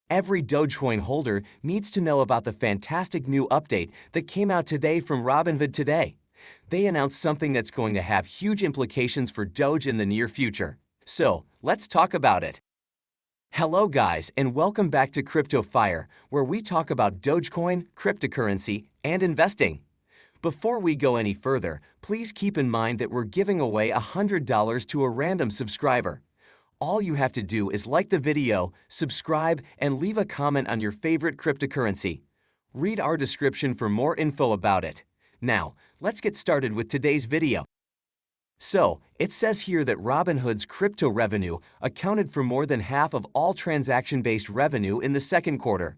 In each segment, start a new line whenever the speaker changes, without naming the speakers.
Every Dogecoin holder needs to know about the fantastic new update that came out today from Robinhood today. They announced something that's going to have huge implications for Doge in the near future. So, let's talk about it. Hello guys, and welcome back to Crypto Fire, where we talk about Dogecoin, cryptocurrency, and investing. Before we go any further, please keep in mind that we're giving away $100 to a random subscriber. All you have to do is like the video, subscribe, and leave a comment on your favorite cryptocurrency. Read our description for more info about it. Now, let's get started with today's video. So, it says here that Robinhood's crypto revenue accounted for more than half of all transaction-based revenue in the second quarter.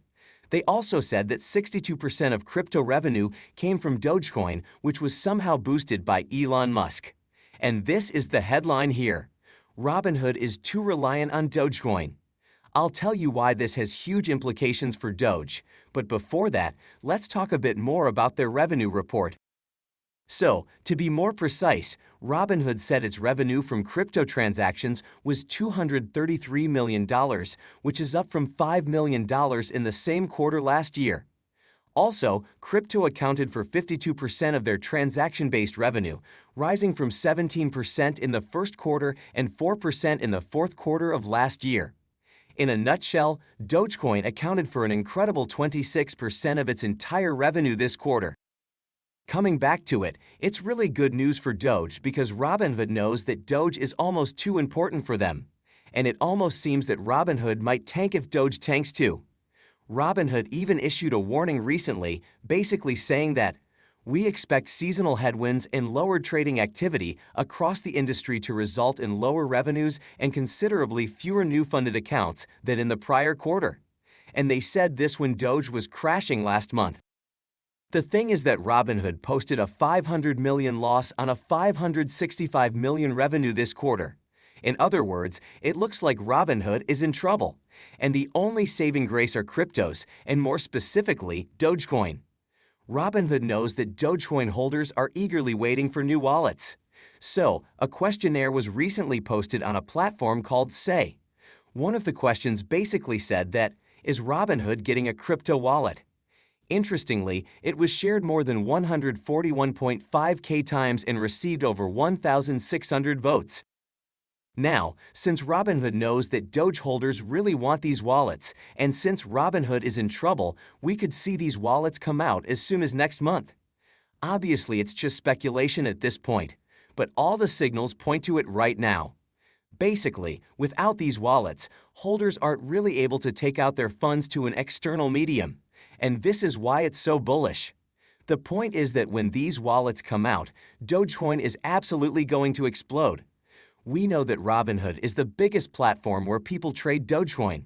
They also said that 62% of crypto revenue came from Dogecoin, which was somehow boosted by Elon Musk. And this is the headline here: Robinhood is too reliant on Dogecoin. I'll tell you why this has huge implications for Doge, but before that, let's talk a bit more about their revenue report. So, to be more precise, Robinhood said its revenue from crypto transactions was $233 million, which is up from $5 million in the same quarter last year. Also, crypto accounted for 52% of their transaction-based revenue, rising from 17% in the first quarter and 4% in the fourth quarter of last year. In a nutshell, Dogecoin accounted for an incredible 26% of its entire revenue this quarter. Coming back to it, it's really good news for Doge because Robinhood knows that Doge is almost too important for them. And it almost seems that Robinhood might tank if Doge tanks too. Robinhood even issued a warning recently, basically saying that, "We expect seasonal headwinds and lowered trading activity across the industry to result in lower revenues and considerably fewer new funded accounts than in the prior quarter." And they said this when Doge was crashing last month. The thing is that Robinhood posted a $500 million loss on a $565 million revenue this quarter. In other words, it looks like Robinhood is in trouble, and the only saving grace are cryptos, and more specifically, Dogecoin. Robinhood knows that Dogecoin holders are eagerly waiting for new wallets. So, a questionnaire was recently posted on a platform called Say. One of the questions basically said that, "Is Robinhood getting a crypto wallet?" Interestingly, it was shared more than 141.5K times and received over 1,600 votes. Now, since Robinhood knows that Doge holders really want these wallets, and since Robinhood is in trouble, we could see these wallets come out as soon as next month. Obviously, it's just speculation at this point, but all the signals point to it right now. Basically, without these wallets, holders aren't really able to take out their funds to an external medium. And this is why it's so bullish. The point is that when these wallets come out, Dogecoin is absolutely going to explode. We know that Robinhood is the biggest platform where people trade Dogecoin.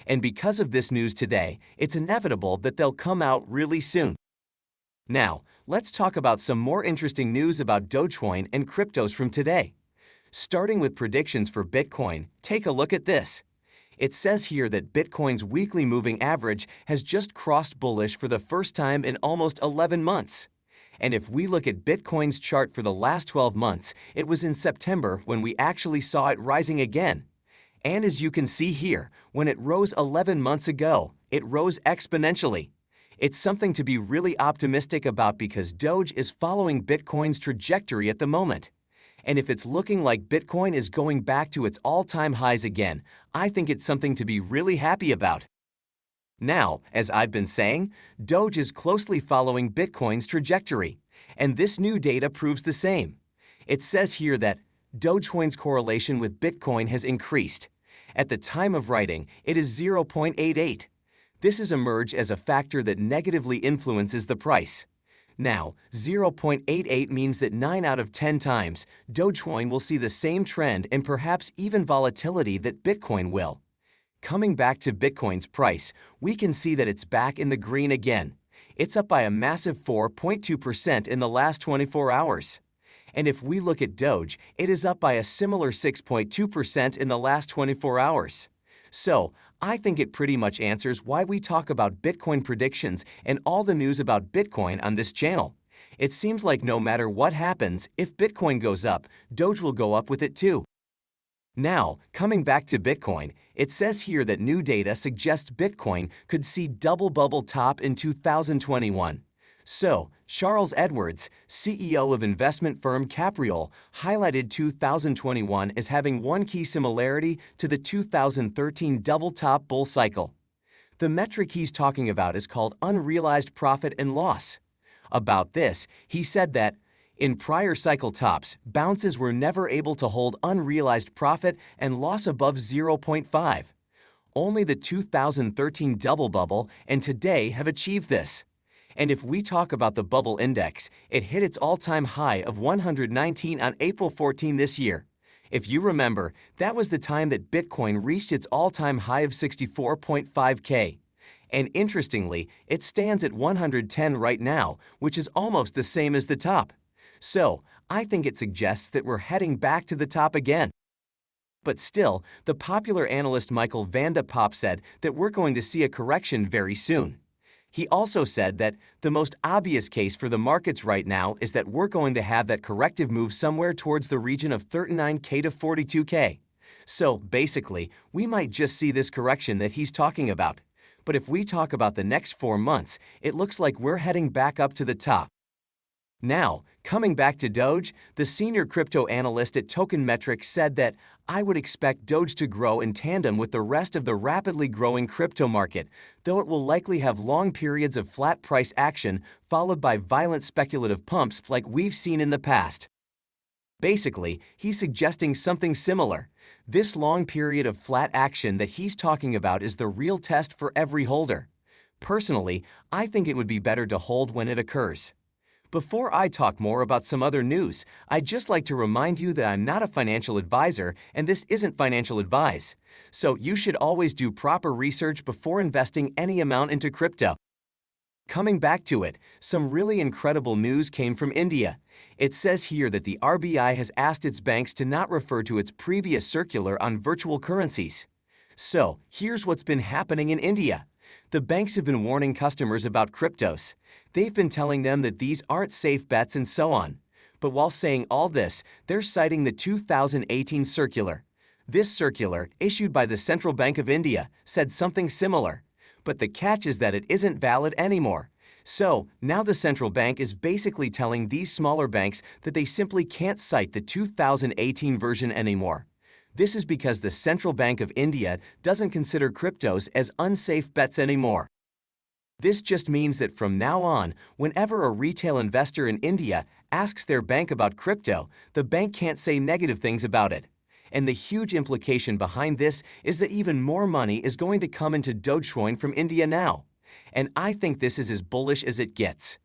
And because of this news today, it's inevitable that they'll come out really soon. Now, let's talk about some more interesting news about Dogecoin and cryptos from today. Starting with predictions for Bitcoin, take a look at this. It says here that Bitcoin's weekly moving average has just crossed bullish for the first time in almost 11 months. And if we look at Bitcoin's chart for the last 12 months, it was in September when we actually saw it rising again. And as you can see here, when it rose 11 months ago, it rose exponentially. It's something to be really optimistic about because Doge is following Bitcoin's trajectory at the moment. And if it's looking like Bitcoin is going back to its all-time highs again, I think it's something to be really happy about. Now, as I've been saying, Doge is closely following Bitcoin's trajectory, and this new data proves the same. It says here that Dogecoin's correlation with Bitcoin has increased. At the time of writing, it is 0.88. This has emerged as a factor that negatively influences the price. Now, 0.88 means that 9 out of 10 times, Dogecoin will see the same trend and perhaps even volatility that Bitcoin will. Coming back to Bitcoin's price, we can see that it's back in the green again. It's up by a massive 4.2% in the last 24 hours. And if we look at Doge, it is up by a similar 6.2% in the last 24 hours. So, I think it pretty much answers why we talk about Bitcoin predictions and all the news about Bitcoin on this channel. It seems like no matter what happens, if Bitcoin goes up, Doge will go up with it too. Now, coming back to Bitcoin, it says here that new data suggests Bitcoin could see double bubble top in 2021. So, Charles Edwards, CEO of investment firm Capriol, highlighted 2021 as having one key similarity to the 2013 double top bull cycle. The metric he's talking about is called unrealized profit and loss. About this, he said that in prior cycle tops, bounces were never able to hold unrealized profit and loss above 0.5. Only the 2013 double bubble and today have achieved this. And if we talk about the bubble index, it hit its all-time high of 119 on April 14 this year. If you remember, that was the time that Bitcoin reached its all-time high of 64.5K. And interestingly, it stands at 110 right now, which is almost the same as the top. So, I think it suggests that we're heading back to the top again. But still, the popular analyst Michael van de Poppe said that we're going to see a correction very soon. He also said that the most obvious case for the markets right now is that we're going to have that corrective move somewhere towards the region of 39K to 42K. So, basically, we might just see this correction that he's talking about. But if we talk about the next 4 months, it looks like we're heading back up to the top. Now, coming back to Doge, the senior crypto analyst at Token Metrics said that I would expect Doge to grow in tandem with the rest of the rapidly growing crypto market, though it will likely have long periods of flat price action followed by violent speculative pumps like we've seen in the past. Basically, he's suggesting something similar. This long period of flat action that he's talking about is the real test for every holder. Personally, I think it would be better to hold when it occurs. Before I talk more about some other news, I'd just like to remind you that I'm not a financial advisor and this isn't financial advice. So you should always do proper research before investing any amount into crypto. Coming back to it, some really incredible news came from India. It says here that the RBI has asked its banks to not refer to its previous circular on virtual currencies. So, here's what's been happening in India. The banks have been warning customers about cryptos. They've been telling them that these aren't safe bets and so on. But while saying all this, they're citing the 2018 circular. This circular, issued by the Central Bank of India, said something similar. But the catch is that it isn't valid anymore. So, now the central bank is basically telling these smaller banks that they simply can't cite the 2018 version anymore. This is because the Central Bank of India doesn't consider cryptos as unsafe bets anymore. This just means that from now on, whenever a retail investor in India asks their bank about crypto, the bank can't say negative things about it. And the huge implication behind this is that even more money is going to come into Dogecoin from India now. And I think this is as bullish as it gets.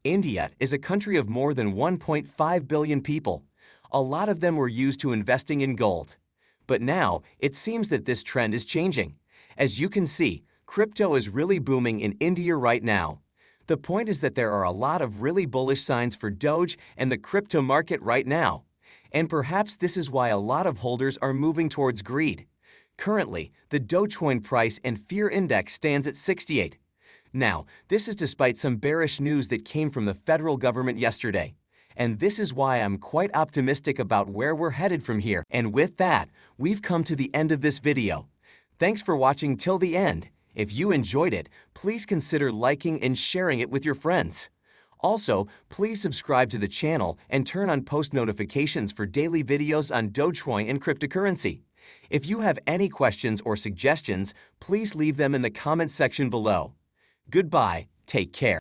India is a country of more than 1.5 billion people. A lot of them were used to investing in gold. But now, it seems that this trend is changing. As you can see, crypto is really booming in India right now. The point is that there are a lot of really bullish signs for Doge and the crypto market right now. And perhaps this is why a lot of holders are moving towards greed. Currently, the Dogecoin price and fear index stands at 68. Now, this is despite some bearish news that came from the federal government yesterday. And this is why I'm quite optimistic about where we're headed from here. And with that, we've come to the end of this video. Thanks for watching till the end. If you enjoyed it, please consider liking and sharing it with your friends. Also, please subscribe to the channel and turn on post notifications for daily videos on Dogecoin and cryptocurrency. If you have any questions or suggestions, please leave them in the comment section below. Goodbye, take care.